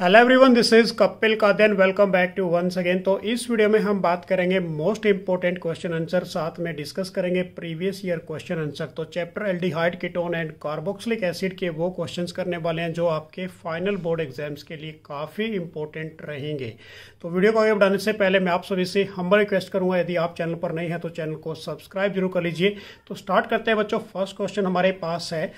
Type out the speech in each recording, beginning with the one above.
Hello everyone, this is Kapil Kadan. Welcome back to once again. तो इस video में हम बात करेंगे मोस्ट इंपोर्टेंट क्वेश्चन आंसर, साथ में डिस्कस करेंगे प्रीवियस ईयर क्वेश्चन आंसर। तो chapter aldehyde, ketone and carboxylic acid के वो क्वेश्चंस करने वाले हैं जो आपके फाइनल बोर्ड एग्जाम्स के लिए काफ़ी इंपॉर्टेंट रहेंगे। तो वीडियो को आगे बढ़ाने से पहले मैं आप सभी से हम्बल रिक्वेस्ट करूंगा, यदि आप चैनल पर नए हैं तो चैनल को सब्सक्राइब जरूर कर लीजिए। तो स्टार्ट करते हैं बच्चों। फर्स्ट क्वेश्चन हमारे पास है,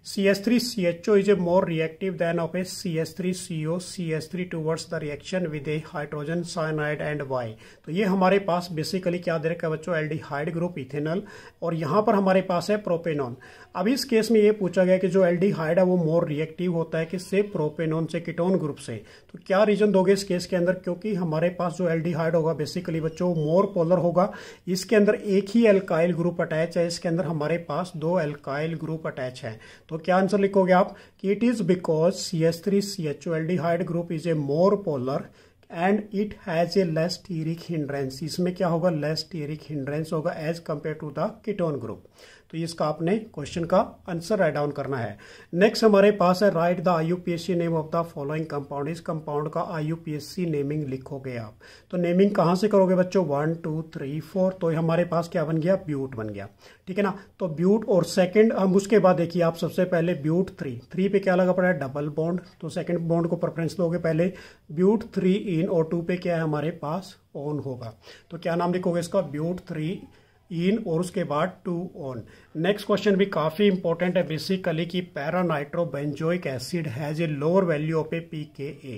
CH3CHO is a more reactive than of a CH3CO CH3 towards the reaction with a hydrogen cyanide and Y। तो ये हमारे पास बेसिकली क्या दे रखा है बच्चों, एल्डिहाइड ग्रुप इथेनॉल, और यहाँ पर हमारे पास है प्रोपेनॉन। अब इस केस में ये पूछा गया कि जो एल्डिहाइड है वो मोर रिएक्टिव होता है किससे, प्रोपेनॉन से, कीटोन ग्रुप से। तो क्या रीजन दोगे इस केस के अंदर, क्योंकि हमारे पास जो एल्डिहाइड होगा बेसिकली बच्चों मोर पोलर होगा। इसके अंदर एक ही एल्काइल ग्रुप अटैच है, इसके अंदर हमारे पास दो एल्काइल ग्रुप अटैच है। तो क्या आंसर लिखोगे आप कि it is because CH3CHO aldehyde group is a more polar and it has a less steric hindrance. इसमें क्या होगा, लेस स्टीरिक हिंड्रेंस होगा as compare to the ketone group. तो इसका आपने क्वेश्चन का आंसर राइट डाउन करना है। नेक्स्ट हमारे पास है, write the IUPAC name of the following compound. इस कंपाउंड का IUPAC नेमिंग लिखोगे आप। तो नेमिंग कहां से करोगे बच्चों, 1 2 3 4। तो हमारे पास क्या बन गया, ब्यूट बन गया, ठीक है ना। तो ब्यूट, और सेकंड हम उसके बाद देखिए आप सबसे पहले ब्यूट 3 पे क्या लगा पड़ा है, डबल बॉन्ड। तो सेकंड बॉन्ड को प्रेफरेंस दोगे पहले, ब्यूट 3 इन, और 2 पे क्या है हमारे पास, ऑन होगा। तो क्या नाम लिखोगे इसका, ब्यूट 3 इन, और उसके बाद 2 ऑन। नेक्स्ट क्वेश्चन भी काफी इंपॉर्टेंट है बेसिकली कि para nitrobenzoic acid has a lower value of a pKa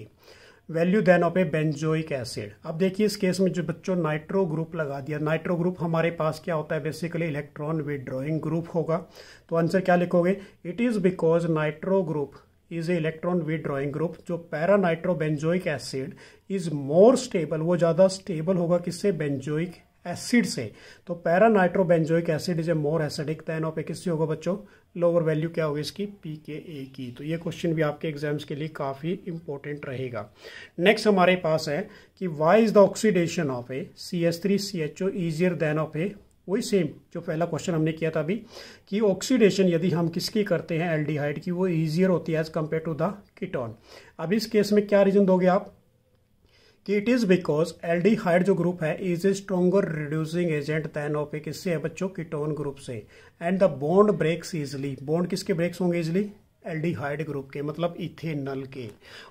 value than of a benzoic acid. अब देखिए इस केस में जो बच्चों नाइट्रो ग्रुप लगा दिया, नाइट्रो ग्रुप हमारे पास क्या होता है बेसिकली, इलेक्ट्रॉन विड्रॉइंग ग्रुप होगा। तो आंसर क्या लिखोगे, it is because nitro group is a electron withdrawing group. जो para nitrobenzoic acid is more stable, वो ज्यादा स्टेबल होगा किससे, बेंजोइक एसिड से। तो para nitrobenzoic acid is a more acidic than of a, किससे होगा बच्चों, लोअर वैल्यू क्या होगी इसकी, pKa की। तो ये क्वेश्चन भी आपके एग्जाम्स के लिए काफी इंपॉर्टेंट रहेगा। नेक्स्ट हमारे पास है कि why is the oxidation of a CH3CHO easier than of a, वही सेम जो पहला क्वेश्चन हमने किया था अभी, कि ऑक्सीडेशन यदि हम किसकी करते हैं, एल्डिहाइड की, वो इजियर होती है as compare to the ketone. अब इस केस में क्या रीजन दोगे आप कि इट इज बिकॉज एल्डिहाइड जो ग्रुप है is a stronger reducing agent than of a, किससे है बच्चों, कीटोन ग्रुप से। And the bond breaks easily, bond किसके ब्रेक्स होंगे इजिली, एल्डिहाइड ग्रुप के, मतलब इथेनॉल के।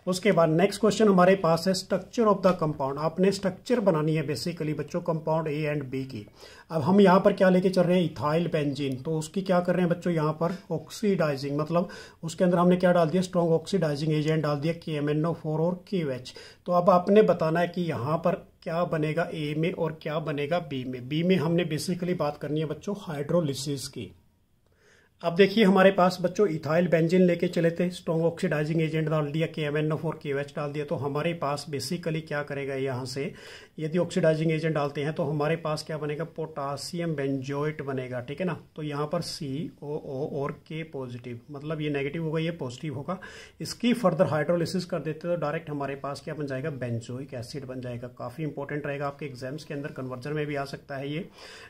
उसके बाद नेक्स्ट क्वेश्चन हमारे पास है, स्ट्रक्चर ऑफ द कंपाउंड। आपने स्ट्रक्चर बनानी है बेसिकली बच्चों कंपाउंड ए एंड बी की। अब हम यहाँ पर क्या लेके चल रहे हैं, इथाइल बेंजीन। तो उसकी क्या कर रहे हैं बच्चों, यहाँ पर ऑक्सीडाइजिंग, मतलब उसके अंदर हमने क्या डाल दिया, स्ट्रॉन्ग ऑक्सीडाइजिंग एजेंट डाल दिया, KMnO4 और KOH। तो अब आपने बताना है कि यहाँ पर क्या बनेगा ए में और क्या बनेगा बी में। बी में हमने बेसिकली बात करनी है बच्चों हाइड्रोलिसिस की। अब देखिए हमारे पास बच्चों इथाइल बेंजीन लेके चले थे, स्ट्रॉन्ग ऑक्सीडाइजिंग एजेंट डाल दिया, KMnO4 KOH डाल दिया। तो हमारे पास बेसिकली क्या करेगा यहाँ से, यदि ऑक्सीडाइजिंग एजेंट डालते हैं तो हमारे पास क्या बनेगा, पोटासियम बेंजोइट बनेगा, ठीक है ना। तो यहाँ पर COO और K पॉजिटिव, मतलब ये नेगेटिव होगा ये पॉजिटिव होगा। इसकी फर्दर हाइड्रोलिसिस कर देते तो डायरेक्ट हमारे पास क्या बन जाएगा, बेंजोइक एसिड बन जाएगा। काफी इंपॉर्टेंट रहेगा आपके एग्जाम्स के अंदर, कन्वर्जन में भी आ सकता है ये।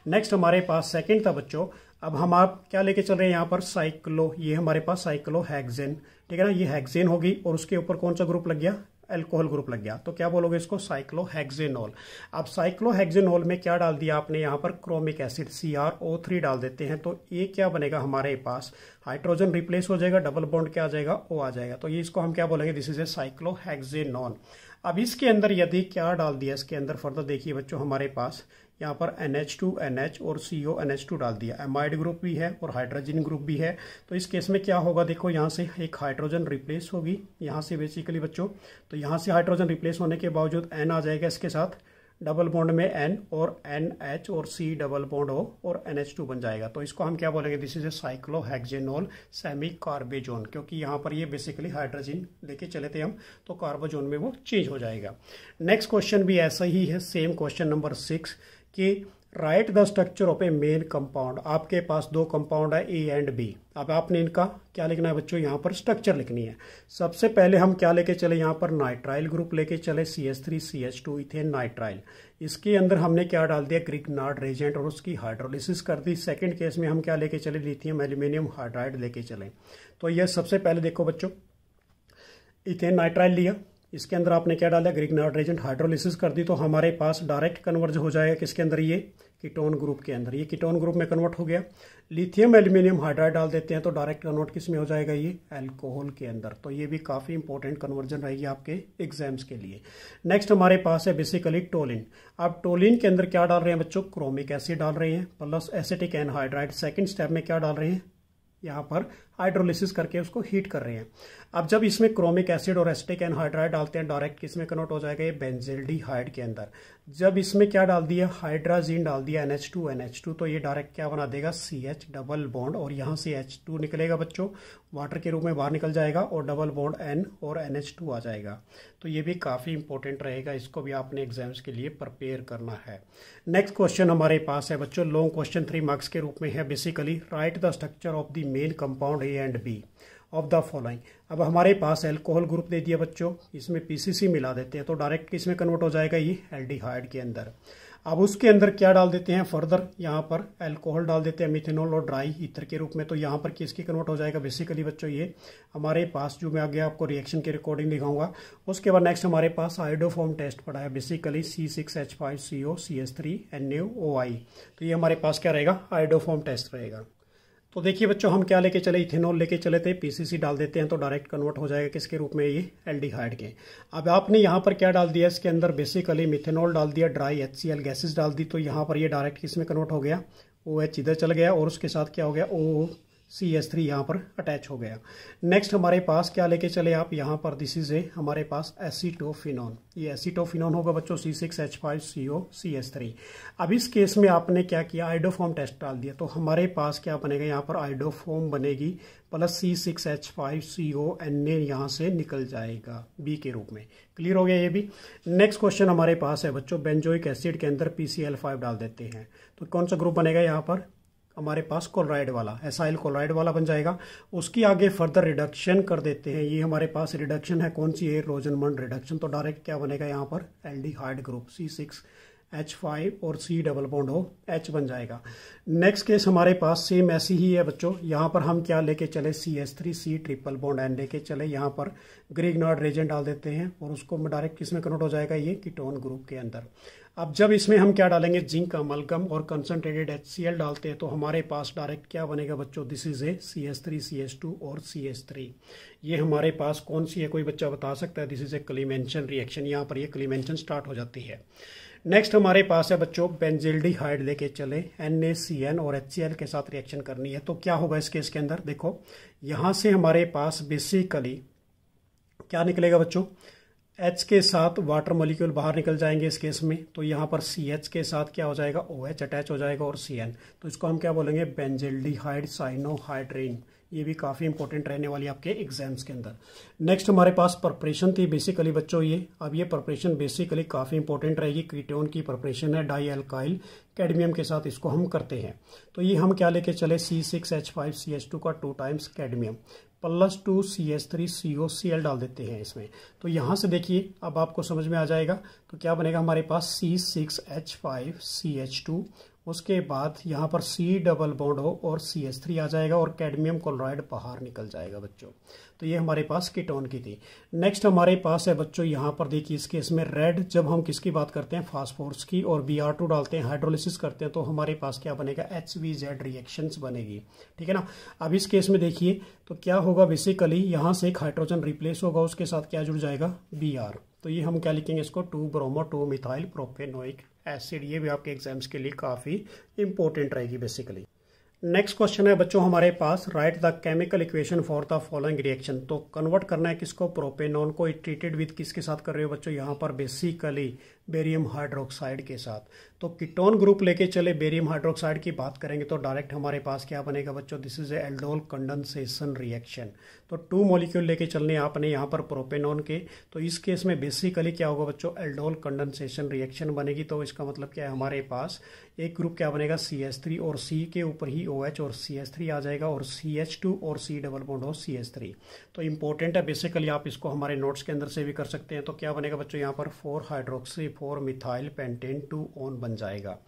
नेक्स्ट हमारे पास सेकेंड था बच्चों, अब हम आप क्या लेके चल रहे हैं यहाँ पर, साइक्लो, ये हमारे पास साइक्लोहेक्सेन, ठीक है ना। ये हेक्सेन होगी और उसके ऊपर कौन सा ग्रुप लग गया, अल्कोहल ग्रुप लग गया। तो क्या बोलोगे इसको, साइक्लोहेक्सेनॉल। अब साइक्लोहेक्सेनॉल में क्या डाल दिया आपने, यहाँ पर क्रोमिक एसिड CrO3 डाल देते हैं। तो ये क्या बनेगा हमारे पास, हाइड्रोजन रिप्लेस हो जाएगा, डबल बॉन्ड क्या आ जाएगा, O आ जाएगा। तो ये इसको हम क्या बोलेंगे, दिस इज ए साइक्लोहेक्सेनॉन। अब इसके अंदर यदि क्या डाल दिया, इसके अंदर फर्दर देखिए बच्चों हमारे पास यहाँ पर NH2NH और CONH2 डाल दिया। एमाइड ग्रुप भी है और हाइड्रोजन ग्रुप भी है। तो इस केस में क्या होगा, देखो यहाँ से एक हाइड्रोजन रिप्लेस होगी यहाँ से बेसिकली बच्चों। तो यहाँ से हाइड्रोजन रिप्लेस होने के बावजूद N आ जाएगा इसके साथ, डबल बॉन्ड में N और NH और C डबल बॉन्ड O और NH2 बन जाएगा। तो इसको हम क्या बोलेंगे, this is a cyclohexanol semi carbazone, क्योंकि यहाँ पर ये बेसिकली हाइड्रोजन लेके चले थे हम, तो कार्बोजोन में वो चेंज हो जाएगा। नेक्स्ट क्वेश्चन भी ऐसा ही है, सेम क्वेश्चन नंबर 6 कि right the structure of A main compound. आपके पास दो कंपाउंड है A एंड B। अब आपने इनका क्या लिखना है बच्चों, यहाँ पर स्ट्रक्चर लिखनी है। सबसे पहले हम क्या लेके चले, यहाँ पर नाइट्राइल ग्रुप लेके चले, CH3CH2 इथेन नाइट्राइल। इसके अंदर हमने क्या डाल दिया, ग्रिग्नार्ड रेजेंट, और उसकी हाइड्रोलिसिस कर दी। सेकंड केस में हम क्या लेके चले, लिथियम एल्यूमिनियम हाइड्राइड लेके चले। तो यह सबसे पहले देखो बच्चों, इथेन नाइट्राइल लिया, इसके अंदर आपने क्या डाला, ग्रिग्नार्ड रेजेंट, हाइड्रोलिसिस कर दी तो हमारे पास डायरेक्ट कन्वर्ज हो जाएगा किसके अंदर, ये कीटोन ग्रुप के अंदर। ये कीटोन ग्रुप में कन्वर्ट हो गया। लिथियम एल्यूमिनियम हाइड्राइड डाल देते हैं तो डायरेक्ट कन्वर्ट किस में हो जाएगा, ये अल्कोहल के अंदर। तो ये भी काफ़ी इंपॉर्टेंट कन्वर्जन रहेगी आपके एग्जाम्स के लिए। नेक्स्ट हमारे पास है बेसिकली टोलिन। अब टोलिन के अंदर क्या डाल रहे हैं बच्चों, क्रोमिक एसिड डाल रहे हैं plus acetic anhydride. Second step में क्या डाल रहे हैं, यहाँ पर हाइड्रोलिसिस करके उसको हीट कर रहे हैं। अब जब इसमें क्रोमिक एसिड और एसिटिक एनहाइड्राइड डालते हैं डायरेक्ट किसमें कन्वर्ट हो जाएगा, ये बेंजील्डिहाइड के अंदर। जब इसमें क्या डाल दिया, हाइड्राजीन डाल दिया NH2 तो ये डायरेक्ट क्या बना देगा, CH डबल बॉन्ड, और यहाँ से H2 निकलेगा बच्चों, वाटर के रूप में बाहर निकल जाएगा और डबल बॉन्ड N और NH2 आ जाएगा। तो ये भी काफ़ी इंपॉर्टेंट रहेगा, इसको भी आपने एग्जाम्स के लिए प्रिपेयर करना है। नेक्स्ट क्वेश्चन हमारे पास है बच्चों, लॉन्ग क्वेश्चन 3 मार्क्स के रूप में है। Basically right the structure of the main compound A and B of the following. अब हमारे पास एल्कोहल ग्रुप दे दिया बच्चों, इसमें PCC मिला देते हैं तो डायरेक्ट किसमें कन्वर्ट हो जाएगा, ये एल्डिहाइड के अंदर। अब उसके अंदर क्या डाल देते हैं फर्दर, यहाँ पर अल्कोहल डाल देते हैं मिथेनॉल और ड्राई ईथर के रूप में। तो यहाँ पर किसकी कन्वर्ट हो जाएगा, बेसिकली बच्चों ये हमारे पास जो मैं आगे आपको रिएक्शन की रिकॉर्डिंग दिखाऊंगा। उसके बाद नेक्स्ट हमारे पास आयोडोफॉर्म टेस्ट पड़ा है, बेसिकली C6H5CO CH3NaOI। तो ये हमारे पास क्या रहेगा, आयोडोफॉर्म टेस्ट रहेगा। तो देखिए बच्चों हम क्या लेके चले, इथेनॉल लेके चले थे, PCC डाल देते हैं तो डायरेक्ट कन्वर्ट हो जाएगा किसके रूप में, ये एल्डिहाइड के। अब आपने यहाँ पर क्या डाल दिया, इसके अंदर बेसिकली मिथेनॉल डाल दिया, ड्राई HCl गैसेस डाल दी, तो यहाँ पर ये डायरेक्ट किसमें कन्वर्ट हो गया, OH इधर चल गया और उसके साथ क्या हो गया, CH3 यहाँ पर अटैच हो गया। नेक्स्ट हमारे पास क्या लेके चले आप, यहाँ पर दिस इज ए हमारे पास एसीटोफिनॉन। ये एसीटोफिनॉन होगा बच्चों C6H5CO CH3। अब इस केस में आपने क्या किया, आयोडोफॉर्म टेस्ट डाल दिया तो हमारे पास क्या बनेगा, यहाँ पर आयोडोफॉर्म बनेगी प्लस C6H5CO Na यहाँ से निकल जाएगा B के रूप में। क्लियर हो गया ये भी। नेक्स्ट क्वेश्चन हमारे पास है बच्चों, बेंजोइक एसिड के अंदर PCl5 डाल देते हैं तो कौन सा ग्रुप बनेगा, यहाँ पर हमारे पास क्लोराइड वाला, एसाइल क्लोराइड वाला बन जाएगा। उसकी आगे फर्दर रिडक्शन कर देते हैं, ये हमारे पास रिडक्शन है कौन सी है, रोजनमंड रिडक्शन। तो डायरेक्ट क्या बनेगा, यहाँ पर एल्डिहाइड ग्रुप C6H5 और C डबल बॉन्ड हो H बन जाएगा। नेक्स्ट केस हमारे पास सेम ऐसी ही है बच्चों, यहाँ पर हम क्या लेके चले, CH3C ट्रिपल बॉन्ड N लेके चले, यहाँ पर ग्रिग्नार्ड रेजेंट डाल देते हैं और उसको डायरेक्ट किसमें कन्वर्ट हो जाएगा, ये कीटोन ग्रुप के अंदर। अब जब इसमें हम क्या डालेंगे, जिंक अमलगम और कंसंट्रेटेड HCl डालते हैं तो हमारे पास डायरेक्ट क्या बनेगा बच्चों, दिस इज ए CH3CH2 और CH3। ये हमारे पास कौन सी है, कोई बच्चा बता सकता है, दिस इज ए क्लीमेंशन रिएक्शन। यहाँ पर ये क्लीमेंशन स्टार्ट हो जाती है। नेक्स्ट हमारे पास है बच्चों, बेंजील्डिहाइड लेके चले, NaCN और HCl के साथ रिएक्शन करनी है तो क्या होगा इस केस के अंदर, देखो यहाँ से हमारे पास बेसिकली क्या निकलेगा बच्चों, H के साथ वाटर मॉलिक्यूल बाहर निकल जाएंगे इस केस में, तो यहाँ पर CH के साथ क्या हो जाएगा, OH अटैच हो जाएगा और CN, तो इसको हम क्या बोलेंगे, बेंजील्डिहाइड साइनोहाइड्रिन। ये भी काफ़ी इंपॉर्टेंट रहने वाली आपके एग्जाम्स के अंदर। नेक्स्ट हमारे पास प्रिपरेशन थी बेसिकली बच्चों ये, अब ये प्रिपरेशन बेसिकली काफ़ी इंपॉर्टेंट रहेगी, कीटोन की प्रिपरेशन है, डाई एल्काइल कैडमियम के साथ इसको हम करते हैं। तो ये हम क्या लेके चले, C6H5CH2 का 2 times cadmium plus 2 CH3CO Cl डाल देते हैं इसमें। तो यहाँ से देखिए अब आपको समझ में आ जाएगा, तो क्या बनेगा हमारे पास C6H5CH2, उसके बाद यहाँ पर C डबल बॉन्ड हो और CH3 आ जाएगा और कैडमियम क्लोराइड बाहर निकल जाएगा बच्चों। तो ये हमारे पास कीटोन की थी। नेक्स्ट हमारे पास है बच्चों, यहाँ पर देखिए इस केस में रेड, जब हम किसकी बात करते हैं, फास्फोरस की, और Br2 डालते हैं, हाइड्रोलिसिस करते हैं तो हमारे पास क्या बनेगा, HVZ रिएक्शंस बनेगी, ठीक है ना। अब इस केस में देखिए तो क्या होगा, बेसिकली यहाँ से एक हाइड्रोजन रिप्लेस होगा, उसके साथ क्या जुड़ जाएगा, Br। तो ये हम क्या लिखेंगे इसको, 2-ब्रोमो 2-मिथाइल प्रोपेनोइक एसिड। ये भी आपके एग्जाम्स के लिए काफ़ी इंपॉर्टेंट रहेगी बेसिकली। नेक्स्ट क्वेश्चन है बच्चों हमारे पास, write the chemical equation for the following reaction. तो कन्वर्ट करना है किसको, प्रोपेनॉन को, ट्रीटेड विद किसके साथ कर रहे हो बच्चों, यहाँ पर बेसिकली बेरियम हाइड्रोक्साइड के साथ। तो कीटोन ग्रुप लेके चले, बेरियम हाइड्रोक्साइड की बात करेंगे तो डायरेक्ट हमारे पास क्या बनेगा बच्चों, this is aldol condensation reaction. तो 2 मॉलिक्यूल लेके चलने आपने यहाँ पर प्रोपेनॉन के, तो इस केस में बेसिकली क्या होगा बच्चों, एल्डोल कंडेंसेशन रिएक्शन बनेगी। तो इसका मतलब क्या है, हमारे पास एक ग्रुप क्या बनेगा, CH3 और C के ऊपर ही OH और CH3 आ जाएगा और CH2 और C डबल बॉन्ड हो CH3। तो इंपॉर्टेंट है बेसिकली, आप इसको हमारे नोट्स के अंदर से भी कर सकते हैं। तो क्या बनेगा बच्चों, यहाँ पर 4 हाइड्रोक्सी 4 मिथाइल पेंटेन 2 ऑन बन बन जाएगा।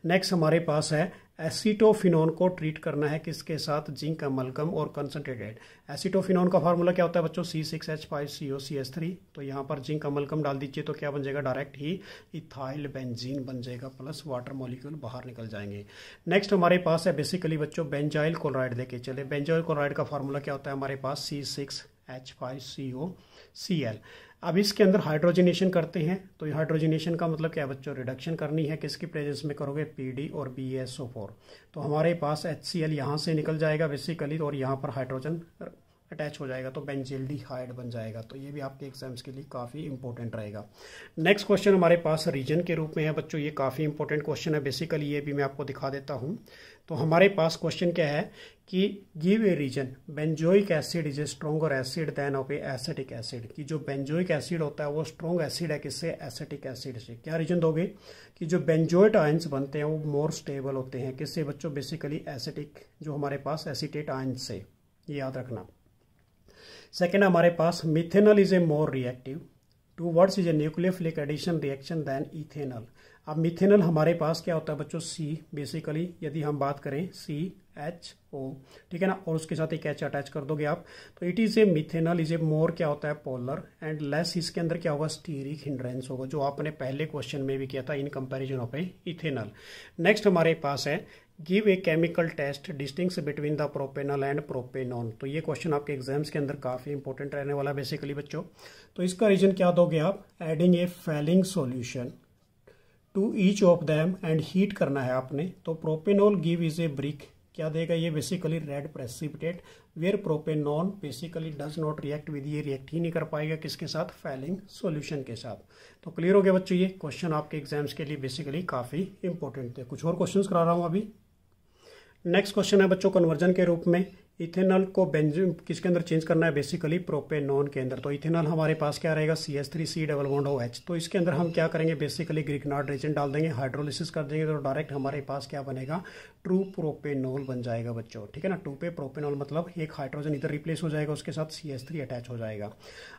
नेक्स्ट हमारे पास है एसीटोफिनोन को ट्रीट करना है किसके साथ, जिंक अमलगम और कंसंट्रेटेड। एसीटोफिनोन का फार्मूला क्या होता है बच्चों, C6H5COCH3। तो यहाँ पर जिंक अमलगम डाल दीजिए तो क्या बन जाएगा, डायरेक्ट ही इथाइल बेंजीन बन जाएगा, प्लस वाटर मॉलिक्यूल बाहर निकल जाएंगे। नेक्स्ट हमारे पास है बेसिकली बच्चों बेंजाइल क्लोराइड देके चले। बेंजाइल क्लोराइड का फार्मूला क्या होता है हमारे पास, C6H5COCl। अब इसके अंदर हाइड्रोजनेशन करते हैं, तो ये हाइड्रोजनेशन का मतलब क्या है बच्चों, रिडक्शन करनी है, किसकी प्रेजेंस में करोगे, PD और BaSO4। तो हमारे पास HCl यहाँ से निकल जाएगा बेसिकली, और यहाँ पर हाइड्रोजन अटैच हो जाएगा तो बेंजील्डिहाइड बन जाएगा। तो ये भी आपके एग्जाम्स के लिए काफ़ी इंपॉर्टेंट रहेगा। नेक्स्ट क्वेश्चन हमारे पास रीजन के रूप में है बच्चों, ये काफ़ी इंपॉर्टेंट क्वेश्चन है बेसिकली, ये भी मैं आपको दिखा देता हूँ। तो हमारे पास क्वेश्चन क्या है कि give a reason benzoic acid is a stronger acid than of a acetic acid, कि जो बेंजोइक एसिड होता है वो स्ट्रॉन्ग एसिड है किससे, एसिटिक एसिड से। क्या रीजन दोगे कि जो बेंजोइट आयंस बनते हैं वो मोर स्टेबल होते हैं किससे बच्चों, बेसिकली एसिटिक जो हमारे पास एसीटेट आयंस से, ये याद रखना। सेकेंड हमारे पास methanol is a more reactive towards is a nucleophilic addition reaction than ethanol. अब मिथेनॉल हमारे पास क्या होता है बच्चों, C बेसिकली, यदि हम बात करें CHO, ठीक है ना, और उसके साथ एक H अटैच कर दोगे आप, तो it is a methanol is a more क्या होता है, पोलर एंड लेस, इसके अंदर क्या होगा, स्टीरिक हिंड्रेंस होगा, जो आपने पहले क्वेश्चन में भी किया था in comparison of a ethanol. Next हमारे पास है give a chemical test distinguish between the propanol and propanone. तो ये क्वेश्चन आपके एग्जाम्स के अंदर काफ़ी इंपॉर्टेंट रहने वाला बेसिकली बच्चों। तो इसका रीजन क्या दोगे आप, adding a Fehling solution to each of them and heat करना है आपने। तो propanol give is a brick, क्या देगा ये, basically red precipitate, where propanone basically does not react with, ये रिएक्ट ही नहीं कर पाएगा किसके साथ, फैलिंग सॉल्यूशन के साथ। तो क्लियर हो गया बच्चों, ये क्वेश्चन आपके एग्जाम्स के लिए बेसिकली काफ़ी इंपॉर्टेंट थे। कुछ और क्वेश्चंस करा रहा हूँ अभी। नेक्स्ट क्वेश्चन है बच्चों कन्वर्जन के रूप में, इथेनॉल को बेंजीन किसके अंदर चेंज करना है, बेसिकली प्रोपेनॉन के अंदर। तो इथेनॉल हमारे पास क्या रहेगा, CH3C डबल बॉन्ड OH। तो इसके अंदर हम क्या करेंगे, बेसिकली ग्रिग्नार्ड रिएजेंट डाल देंगे, हाइड्रोलिसिस कर देंगे, तो डायरेक्ट हमारे पास क्या बनेगा, ट्रू प्रोपेनॉल बन जाएगा बच्चों, ठीक है ना। 2 पे प्रोपेनॉल मतलब एक हाइड्रोजन इधर रिप्लेस हो जाएगा, उसके साथ CH3 अटैच हो जाएगा।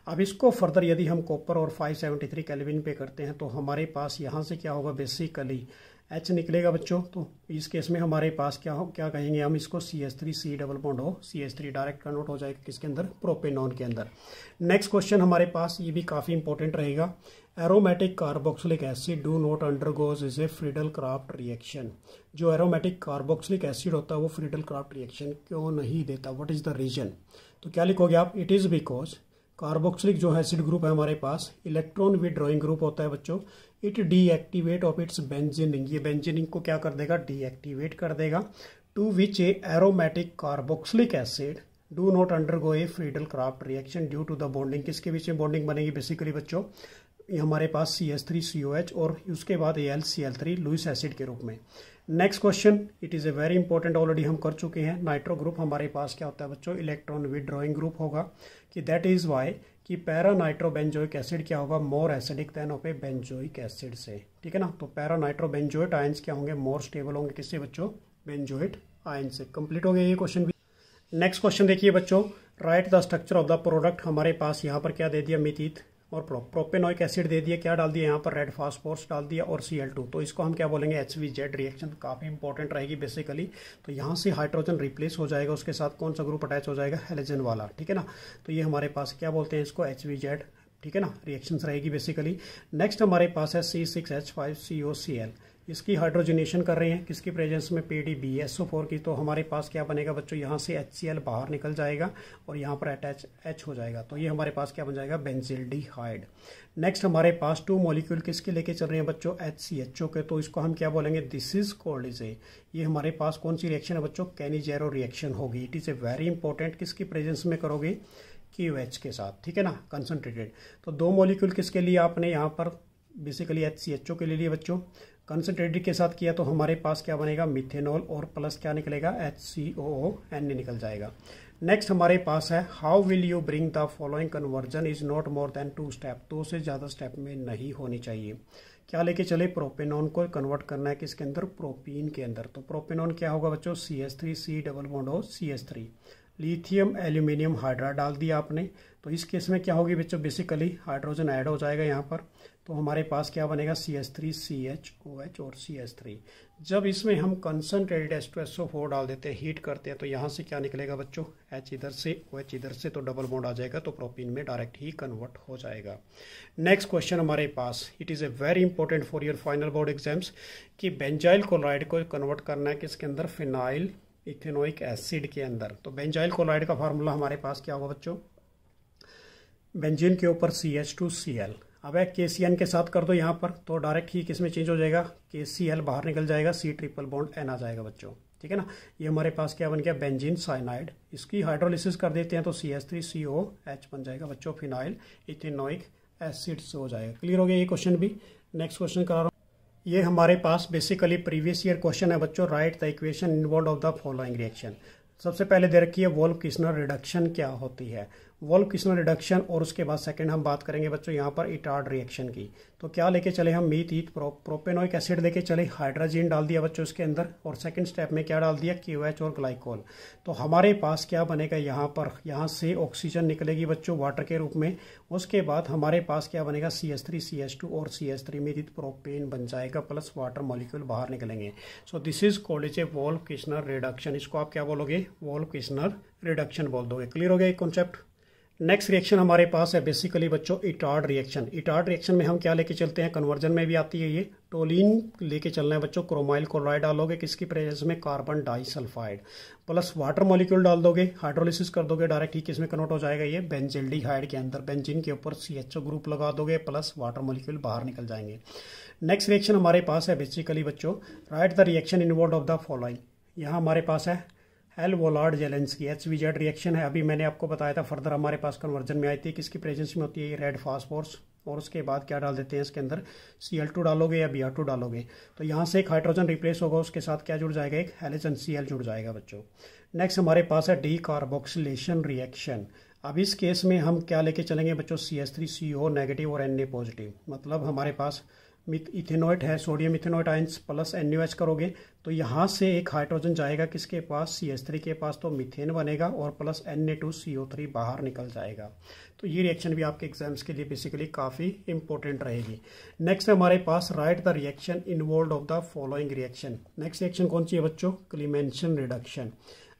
अब इसको फर्दर यदि हम कॉपर और 573 केल्विन पे करते हैं तो हमारे पास यहाँ से क्या होगा, बेसिकली H निकलेगा बच्चों। तो इस केस में हमारे पास क्या कहेंगे हम इसको, CH3C डबल बॉन्ड हो, CH3 डायरेक्ट कन्वर्ट हो जाएगा किसके अंदर, प्रोपेनॉन के अंदर। नेक्स्ट क्वेश्चन हमारे पास ये भी काफ़ी इंपॉर्टेंट रहेगा, aromatic carboxylic acid do not undergoes is a Friedel Crafts reaction. जो एरोमेटिक कार्बोक्सिलिक एसिड होता है वो फ्रीडल क्राफ्ट रिएक्शन क्यों नहीं देता, व्हाट इज द रीजन। तो क्या लिखोगे आप, इट इज़ बिकॉज कार्बोक्सिलिक जो एसिड ग्रुप है हमारे पास इलेक्ट्रॉन विड्रॉइंग ग्रुप होता है बच्चों, it deactivate of its benzene ring, ये बेंजीनिंग को क्या कर देगा, डीएक्टिवेट कर देगा। To which a aromatic carboxylic acid do not undergo a Friedel Crafts reaction due to the bonding, किसके बीच में बॉन्डिंग बनेगी बेसिकली बच्चों, ये हमारे पास CH3COH और उसके बाद AlCl3 लुईस एसिड के रूप में। Next question, it is a very important, already हम कर चुके हैं। नाइट्रो ग्रुप हमारे पास क्या होता है बच्चों, इलेक्ट्रॉन विड्रॉइंग ग्रुप होगा, कि दैट इज वाई कि पैरा नाइट्रोबेंजोइक एसिड क्या होगा, मोर acidic than of a benzoic acid से, ठीक है ना। तो पैरा नाइट्रोबेंजोइट आयंस क्या होंगे, मोर स्टेबल होंगे किससे बच्चों, बेंजोइट आयन से। कंप्लीट हो गया ये क्वेश्चन भी। नेक्स्ट क्वेश्चन देखिए बच्चों, right the structure of the product. हमारे पास यहाँ पर क्या दे दिया, मिथीत और प्रोपेनोइक एसिड दे दिया, क्या डाल दिया यहाँ पर, रेड फास्फोरस डाल दिया और Cl2। तो इसको हम क्या बोलेंगे, HVZ रिएक्शन, काफ़ी इंपॉर्टेंट रहेगी बेसिकली। तो यहाँ से हाइड्रोजन रिप्लेस हो जाएगा, उसके साथ कौन सा ग्रुप अटैच हो जाएगा, हेलोजन वाला, ठीक है ना। तो ये हमारे पास क्या बोलते हैं इसको, HVZ, ठीक है ना, रिएक्शंस रहेगी बेसिकली। नेक्स्ट हमारे पास है C6H5COCl, इसकी हाइड्रोजनेशन कर रहे हैं किसकी प्रेजेंस में, PDBSO4 की। तो हमारे पास क्या बनेगा बच्चों, यहाँ से HCl बाहर निकल जाएगा और यहाँ पर अटैच H हो जाएगा। तो ये हमारे पास क्या बन जाएगा, बेंजील्डिहाइड। नेक्स्ट हमारे पास 2 मॉलिक्यूल किसके लेके चल रहे हैं बच्चों, HCHO के। तो इसको हम क्या बोलेंगे, this is called is a, ये हमारे पास कौन सी रिएक्शन है बच्चों, कैनिजेरो रिएक्शन होगी। It is a very important, किसकी प्रेजेंस में करोगे, QH के साथ, ठीक है ना, कंसनट्रेटेड। तो 2 मॉलिक्यूल किसके लिए आपने यहाँ पर बेसिकली HCHO के लिए बच्चों, कंसनट्रेटेड के साथ किया तो हमारे पास क्या बनेगा, मिथेनॉल और प्लस क्या निकलेगा, HCOON निकल जाएगा। नेक्स्ट हमारे पास है, how will you bring the following conversion is not more than 2 step, 2 से ज़्यादा स्टेप में नहीं होनी चाहिए। क्या लेके चले, प्रोपेनॉन को कन्वर्ट करना है किसके अंदर, प्रोपीन के अंदर। तो प्रोपेनॉन क्या होगा बच्चों, CH3C डबल बॉन्ड हो CH3, लिथियम एल्यूमिनियम हाइड्राइड डाल दिया आपने, तो इस केस में क्या होगी बच्चों, बेसिकली हाइड्रोजन ऐड हो जाएगा यहाँ पर, तो हमारे पास क्या बनेगा CH3 CHOH और CH3। जब इसमें हम कंसनट्रेटेड H2SO4 डाल देते हैं, हीट करते हैं, तो यहाँ से क्या निकलेगा बच्चों, H इधर से OH इधर से, तो डबल बॉन्ड आ जाएगा, तो प्रोपीन में डायरेक्ट ही कन्वर्ट हो जाएगा। नेक्स्ट क्वेश्चन हमारे पास, it is a very important for your final board exams, कि बेंजाइल क्लोराइड को कन्वर्ट करना है किसके अंदर, फिनाइल इथेनोइक एसिड के अंदर। तो बेंजाइल क्लोराइड का फार्मूला हमारे पास क्या होगा बच्चों, बेंजीन के ऊपर CH2Cl। अब एक KCN के साथ कर दो यहाँ पर, तो डायरेक्ट ही किस में चेंज हो जाएगा, KCl बाहर निकल जाएगा, C ट्रिपल बॉन्ड N आ जाएगा बच्चों, ठीक है ना। ये हमारे पास क्या बन गया, बेंजीन साइनाइड। इसकी हाइड्रोलिसिस कर देते हैं तो CH3COH बन जाएगा बच्चों, फिनाइल इथेनोइक एसिड से हो जाएगा। क्लियर हो गया ये क्वेश्चन भी। नेक्स्ट क्वेश्चन करा रहा हूँ, ये हमारे पास बेसिकली प्रीवियस ईयर क्वेश्चन है बच्चों, right the equation involve of the following reaction. सबसे पहले दे रखी है वोल्फ-किस्नर रिडक्शन क्या होती है, वोल्फ-किस्नर रिडक्शन, और उसके बाद सेकंड हम बात करेंगे बच्चों यहाँ पर इटार्ड रिएक्शन की। तो क्या लेके चले हम, मीथ ईथ प्रोपेनोइक एसिड लेके चले, हाइड्रोजन डाल दिया बच्चों उसके अंदर, और सेकंड स्टेप में क्या डाल दिया, KOH और ग्लाइकोल। तो हमारे पास क्या बनेगा यहाँ पर, यहाँ से ऑक्सीजन निकलेगी बच्चों वाटर के रूप में, उसके बाद हमारे पास क्या बनेगा, CH3 CH2 और CH3 मीथ प्रोपेन बन जाएगा, प्लस वाटर मॉलिक्यूल बाहर निकलेंगे। So this is called is a वोल्फ-किस्नर reduction. इसको आप क्या बोलोगे, वोल्फ-किस्नर रिडक्शन बोल दोगे। क्लियर हो गया ये कॉन्सेप्ट। नेक्स्ट रिएक्शन हमारे पास है बेसिकली बच्चों इटार्ड रिएक्शन। इटार्ड रिएक्शन में हम क्या लेके चलते हैं, कन्वर्जन में भी आती है ये, टोलिन लेके चलना है बच्चों, क्रोमाइल क्लोराइड डालोगे किसकी प्रेजेंस में, carbon disulphide, plus water molecule डाल दोगे, हाइड्रोलिसिस कर दोगे, डायरेक्ट ही किसमें कन्वर्ट हो जाएगा ये, बेंजिल्डिहाइड के अंदर। बेंजीन के ऊपर CHO ग्रुप लगा दोगे, प्लस वाटर मॉलिक्यूल बाहर निकल जाएंगे। नेक्स्ट रिएक्शन हमारे पास है बेसिकली बच्चों, right the reaction involve of the following. यहाँ हमारे पास है एल वोलार्ड जेलेंस्की HVZ रिएक्शन है। अभी मैंने आपको बताया था, फर्दर हमारे पास कन्वर्जन में आई थी, किसकी प्रेजेंस में होती है ये, रेड फास्फोरस, और उसके बाद क्या डाल देते हैं इसके अंदर, Cl2 डालोगे या Br2 डालोगे, तो यहाँ से एक हाइड्रोजन रिप्लेस होगा, उसके साथ क्या जुड़ जाएगा, एक हैलोजन Cl जुड़ जाएगा बच्चों। नेक्स्ट हमारे पास है डीकार्बोक्सिलेशन रिएक्शन। अब इस केस में हम क्या लेके चलेंगे बच्चों, CH3CO नेगेटिव और Na पॉजिटिव, मतलब हमारे पास इथेनोइट है, sodium ethanoate ions plus NaOH करोगे, तो यहाँ से एक हाइड्रोजन जाएगा किसके पास, CH3 के पास, तो मीथेन बनेगा, और प्लस Na2CO3 बाहर निकल जाएगा। तो ये रिएक्शन भी आपके एग्जाम्स के लिए बेसिकली काफ़ी इंपॉर्टेंट रहेगी। नेक्स्ट हमारे पास write the reaction involve of the following reaction. Next reaction कौन सी है बच्चों, क्लीमेंशन रिडक्शन।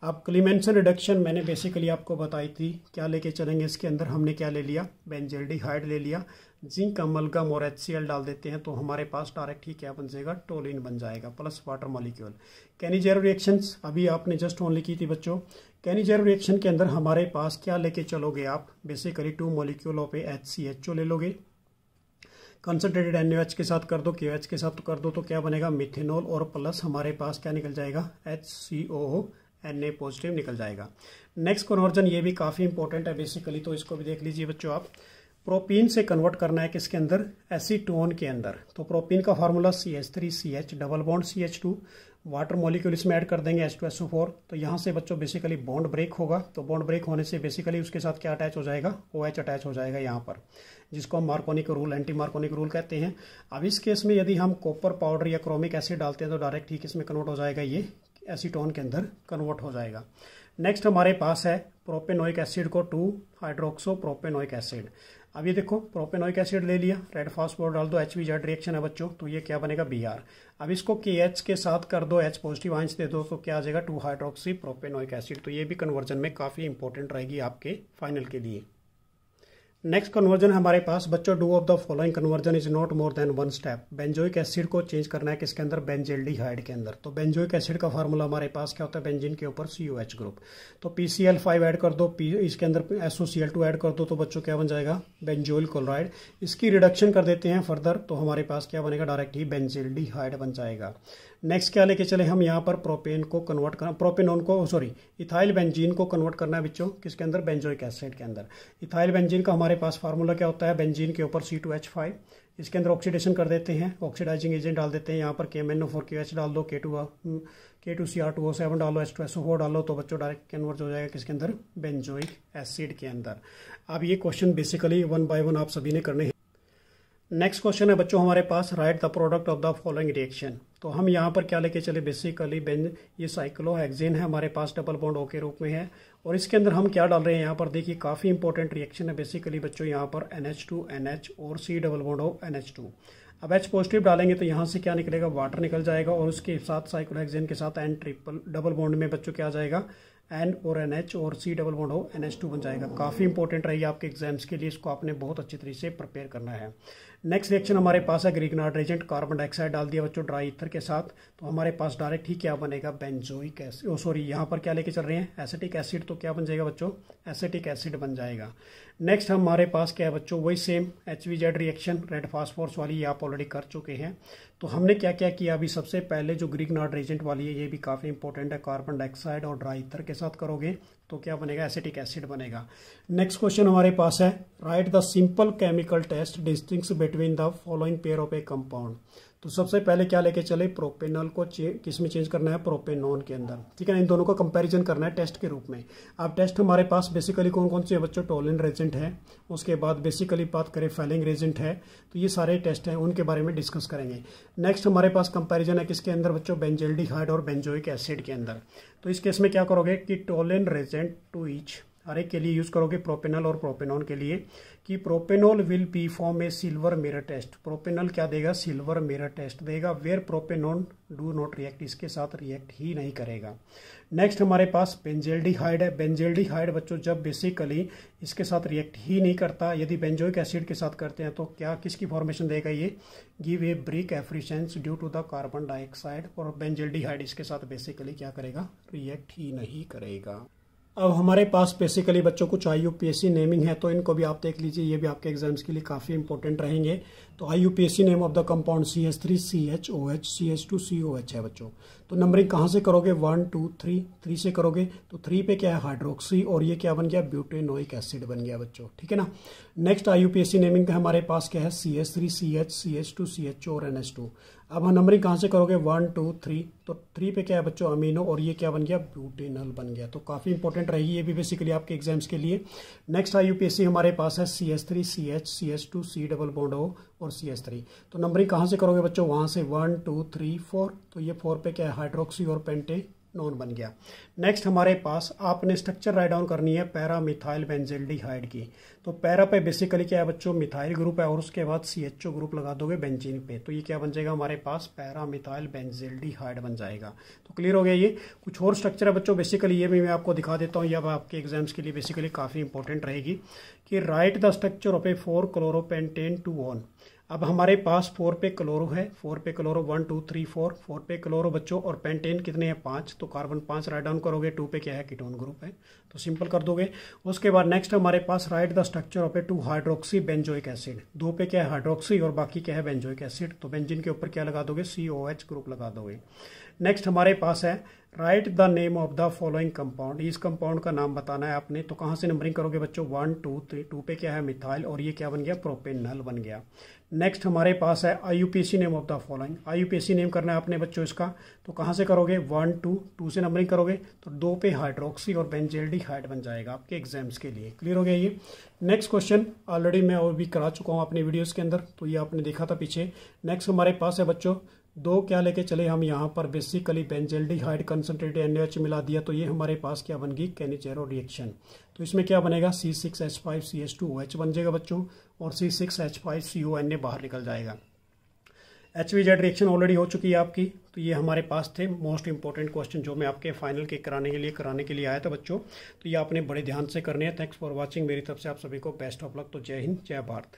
अब क्लीमेंशन रिडक्शन मैंने बेसिकली आपको बताई थी, क्या लेके चलेंगे इसके अंदर, हमने क्या ले लिया, बेंजिल्डिहाइड ले लिया, जिंक अमलगम और HCl डाल देते हैं, तो हमारे पास डायरेक्ट ही क्या बन जाएगा, टोलिन बन जाएगा, plus water molecule. Cannizzaro reactions अभी आपने जस्ट ओनली की थी बच्चों। कैनिजेरो रिएक्शन के अंदर हमारे पास क्या लेके चलोगे आप, बेसिकली 2 मॉलिक्यूल ऑफ HCHO ले लोगे, कंसनट्रेटेड NaOH के साथ कर दो, KOH के साथ कर दो, तो क्या बनेगा, मिथेनॉल, और प्लस हमारे पास क्या निकल जाएगा, HCO Na पॉजिटिव निकल जाएगा। नेक्स्ट कन्वर्जन ये भी काफ़ी इंपॉर्टेंट है बेसिकली, तो इसको भी देख लीजिए बच्चों आप। प्रोपीन से कन्वर्ट करना है किसके अंदर, एसीटोन के अंदर। तो प्रोपीन का formula CH3CH double bond CH2, water molecule इसमें ऐड कर देंगे H2SO4। तो यहाँ से बच्चों बेसिकली बॉन्ड ब्रेक होगा, तो बॉन्ड ब्रेक होने से बेसिकली उसके साथ क्या अटैच हो जाएगा, OH अटैच हो जाएगा यहाँ पर, जिसको हम मार्कोनिक रूल, एंटी मार्कोनिक रूल कहते हैं। अब इस केस में यदि हम कॉपर पाउडर या क्रोमिक एसिड डालते हैं तो डायरेक्ट ही किसमें कन्वर्ट हो जाएगा, ये एसीटोन के अंदर कन्वर्ट हो जाएगा। नेक्स्ट हमारे पास है प्रोपेनोइक एसिड को 2 हाइड्रोक्सो प्रोपेनोइक एसिड। अब ये देखो प्रोपेनोइक एसिड ले लिया, रेड फास्फोर डाल दो, HVZ रिएक्शन है बच्चों, तो ये क्या बनेगा, Br। अब इसको KH के साथ कर दो, H पॉजिटिव आयंस दे दो, तो क्या आ जाएगा, 2 हाइड्रोक्सी प्रोपेनोइक एसिड। तो ये भी कन्वर्जन में काफ़ी इंपॉर्टेंट रहेगी आपके फाइनल के लिए। नेक्स्ट कन्वर्जन हमारे पास बच्चों, do of the following conversion is not more than 1 step. Benzoic acid को चेंज करना है किसके अंदर, बेंजिल्डिहाइड के अंदर। तो बेंजोइक एसिड का फार्मूला हमारे पास क्या होता है, बेंजीन के ऊपर COH ग्रुप, तो PCl5 ऐड कर दो, इसके अंदर SOCl2 ऐड कर दो, तो बच्चों क्या बन जाएगा, बेंजोइल क्लोराइड। इसकी रिडक्शन कर देते हैं फर्दर, तो हमारे पास क्या बनेगा, डायरेक्ट ही बेंजिल्डिहाइड बन जाएगा। नेक्स्ट क्या लेके चले हम यहाँ पर, प्रोपेन को कन्वर्ट करना, प्रोपेनोन को सॉरी इथाइल बेंजीन को कन्वर्ट करना है बच्चों किसके अंदर, बेंजोइक एसिड के अंदर। इथाइल बेंजीन का हमारे पास फार्मूला क्या होता है, बेंजीन के ऊपर C2H5, इसके अंदर ऑक्सीडेशन कर देते हैं, ऑक्सीडाइजिंग एजेंट डाल देते हैं, यहाँ पर KMnO4KH डाल दो, K2Cr2O7 डालो, H2SO4 डालो, तो बच्चों डायरेक्ट कन्वर्ट हो जाएगा किसके अंदर, बेंजोइक एसिड के अंदर। अब ये क्वेश्चन बेसिकली 1 बाय 1 आप सभी ने करने हैं। नेक्स्ट क्वेश्चन है बच्चों हमारे पास, write the product of the following reaction. तो हम यहाँ पर क्या लेके चले, बेसिकली ये साइक्लोहेक्सेन है हमारे पास, डबल बॉन्ड O के रूप में है, और इसके अंदर हम क्या डाल रहे हैं यहाँ पर देखिए, काफ़ी इंपॉर्टेंट रिएक्शन है बेसिकली बच्चों। यहाँ पर NH2 NH और C डबल बॉन्ड हो NH2। अब H पॉजिटिव डालेंगे तो यहाँ से क्या निकलेगा, वाटर निकल जाएगा और उसके साथ साइक्लोहेक्सेन के साथ N ट्रिपल डबल बॉन्ड में बच्चों क्या आ जाएगा, N और NH और C डबल बॉन्ड हो NH2 बन जाएगा। काफ़ी इंपॉर्टेंट रहेगी आपके एग्जाम्स के लिए, इसको आपने बहुत अच्छी तरीके से प्रिपेयर करना है। नेक्स्ट रिएक्शन हमारे पास है ग्रिग्नार्ड एजेंट, कार्बन डाइऑक्साइड डाल दिया बच्चों ड्राई ईथर के साथ, तो हमारे पास डायरेक्ट ही क्या बनेगा, बेंजोइक एसिड, सॉरी यहाँ पर क्या लेके चल रहे हैं, एसिटिक एसिड, तो क्या बन जाएगा बच्चों, एसिटिक एसिड बन जाएगा। नेक्स्ट हमारे पास क्या है बच्चों, वही same HVZ reaction red phosphorus वाली, ये आप ऑलरेडी कर चुके हैं। तो हमने क्या क्या किया अभी, सबसे पहले जो ग्रिग्नार्ड एजेंट वाली है ये भी काफ़ी इंपॉर्टेंट है, कार्बन डाइऑक्साइड और ड्राई ईथर के साथ करोगे तो क्या बनेगा, एसिटिक एसिड बनेगा। नेक्स्ट क्वेश्चन हमारे पास है, write the simple chemical test distinguish between the following pair of a compound. तो सबसे पहले क्या लेके चले, प्रोपेनॉल को किस में चेंज करना है, प्रोपेनॉन के अंदर, ठीक है ना। इन दोनों का कंपैरिजन करना है टेस्ट के रूप में। अब टेस्ट हमारे पास बेसिकली कौन कौन से बच्चों, टोलिन रेजेंट है, उसके बाद बेसिकली बात करें फेलिंग रेजेंट है, तो ये सारे टेस्ट हैं, उनके बारे में डिस्कस करेंगे। नेक्स्ट हमारे पास कंपैरिजन है किसके अंदर बच्चों, बेंजल्डिहाइड और बेंजोइक एसिड के अंदर। तो इस केस में क्या करोगे कि टोलिन रेजेंट टू ईच, हर एक के लिए यूज करोगे, प्रोपेनॉल और प्रोपेनॉन के लिए, कि propanol will be form a silver mirror test. Propanol क्या देगा, सिल्वर मिरर टेस्ट देगा, where propanone do not react, इसके साथ रिएक्ट ही नहीं करेगा। नेक्स्ट हमारे पास बेंजल्डिहाइड है। बेंजल्डिहाइड बच्चों जब बेसिकली इसके साथ रिएक्ट ही नहीं करता, यदि बेंजोइक एसिड के साथ करते हैं तो क्या किसकी फॉर्मेशन देगा, ये give a brisk effervescence due to the carbon dioxide, और बेंजल्डिहाइड इसके साथ बेसिकली क्या करेगा, रिएक्ट ही नहीं करेगा। अब हमारे पास बेसिकली बच्चों कुछ IUPAC नेमिंग है, तो इनको भी आप देख लीजिए, ये भी आपके एग्जाम्स के लिए काफ़ी इंपॉर्टेंट रहेंगे। तो IUPAC name of the compound CH3CHOH CH2COH है बच्चों। तो नंबरिंग कहाँ से करोगे, 1 2 3 से करोगे, तो 3 पे क्या है, हाइड्रोक्सी, और ये क्या बन गया, ब्यूटेनोइक एसिड बन गया बच्चों, ठीक है ना। नेक्स्ट IUPAC नेमिंग का हमारे पास क्या है, CH3CH CH2CH और NH2। अब हम नंबरिंग कहाँ से करोगे, 1 2 3, तो 3 पे क्या है बच्चों, अमीनो, और ये क्या बन गया, ब्यूटेनल बन गया। तो काफ़ी इंपॉर्टेंट रहेगी ये भी बेसिकली आपके एग्जाम्स के लिए। नेक्स्ट IUPAC हमारे पास है CH3CH CH2 C double bond O और CH3। तो नंबरिंग कहाँ से करोगे बच्चों, वहाँ से 1 2 3 4, तो ये 4 पे क्या है, हाइड्रोक्सी और पेंटेनॉन बन गया। नेक्स्ट हमारे पास आपने स्ट्रक्चर राइट डाउन करनी है पैरा मिथाइल बेंजल्डिहाइड की। तो पैरा पे बेसिकली क्या है बच्चों, मिथाइल ग्रुप है, और उसके बाद CHO ग्रुप लगा दोगे बेंजीन पे, तो ये क्या बन जाएगा हमारे पास, पैरा मिथाइल बेंजल्डिहाइड बन जाएगा। तो क्लियर हो गया। ये कुछ और स्ट्रक्चर है बच्चों, बेसिकली ये भी मैं आपको दिखा देता हूँ, यह आपके एग्जाम्स के लिए बेसिकली काफ़ी इंपॉर्टेंट रहेगी, कि right the structure of A 4 क्लोरोपेंटेन 2 on. अब हमारे पास 4 पे क्लोरो है, 4 पे क्लोरो 1 2 3 4 पे क्लोरो बच्चों, और पेंटेन कितने हैं, 5, तो कार्बन 5 राइट डाउन करोगे, 2 पे क्या है, कीटोन ग्रुप है, तो सिंपल कर दोगे। उसके बाद नेक्स्ट हमारे पास write the structure of a 2 hydroxy benzoic acid. 2 पे क्या है, हाइड्रोक्सी, और बाकी क्या है, बेंजोइक एसिड, तो बेंजीन के ऊपर क्या लगा दोगे, COH ग्रुप लगा दोगे। नेक्स्ट हमारे पास है write the name of the following compound, इस कंपाउंड का नाम बताना है आपने। तो कहाँ से नंबरिंग करोगे बच्चों, 1 2 3, 2 पे क्या है, मिथाइल, और ये क्या बन गया, प्रोपेनॉल बन गया। नेक्स्ट हमारे पास है IUPAC name of the following. IUPAC name करना है आपने बच्चों इसका, तो कहाँ से करोगे, 1 2 से नंबरिंग करोगे, तो 2 पे हाइड्रोक्सी और बेंजल्डिहाइड बन जाएगा आपके एग्जाम्स के लिए। क्लियर हो गया ये। नेक्स्ट क्वेश्चन ऑलरेडी मैं और भी करा चुका हूँ अपने वीडियोस के अंदर, तो ये आपने देखा था पीछे। नेक्स्ट हमारे पास है बच्चों, 2 क्या लेके चले हम यहाँ पर, बेसिकली बेंजल्डिहाइड कंसनट्रेटेड NaOH मिला दिया, तो ये हमारे पास क्या बन गई, केनिचेरो रिएक्शन। तो इसमें क्या बनेगा, C6H5CH2OH बन जाएगा बच्चों, और C6H5CONA बाहर निकल जाएगा। HVZ रिएक्शन ऑलरेडी हो चुकी है आपकी। तो ये हमारे पास थे मोस्ट इंपॉर्टेंट क्वेश्चन जो मैं आपके फाइनल के कराने के लिए आया था बच्चों। तो ये आपने बड़े ध्यान से करने हैं। Thanks for watching. मेरी तरफ से आप सभी को बेस्ट ऑफ लक। तो जय हिंद, जय भारत।